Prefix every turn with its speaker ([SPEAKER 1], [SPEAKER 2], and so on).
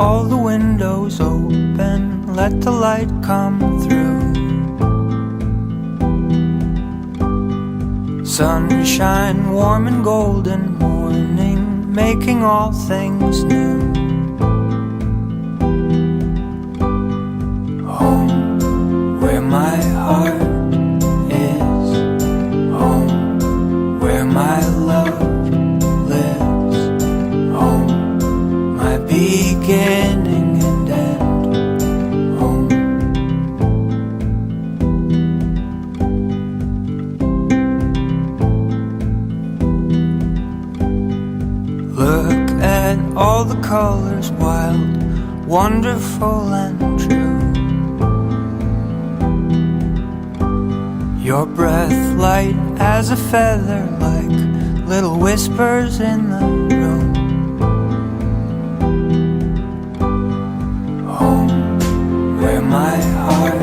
[SPEAKER 1] all the windows open, let the light come through. Sunshine, warm and golden morning, making all things new. Home, where my heart is. Home, where my love lives. Home, my beginning and end. Home. Look at all the colors, wild, wonderful and true. Your breath light as a feather, like little whispers in the room. Home, where my heart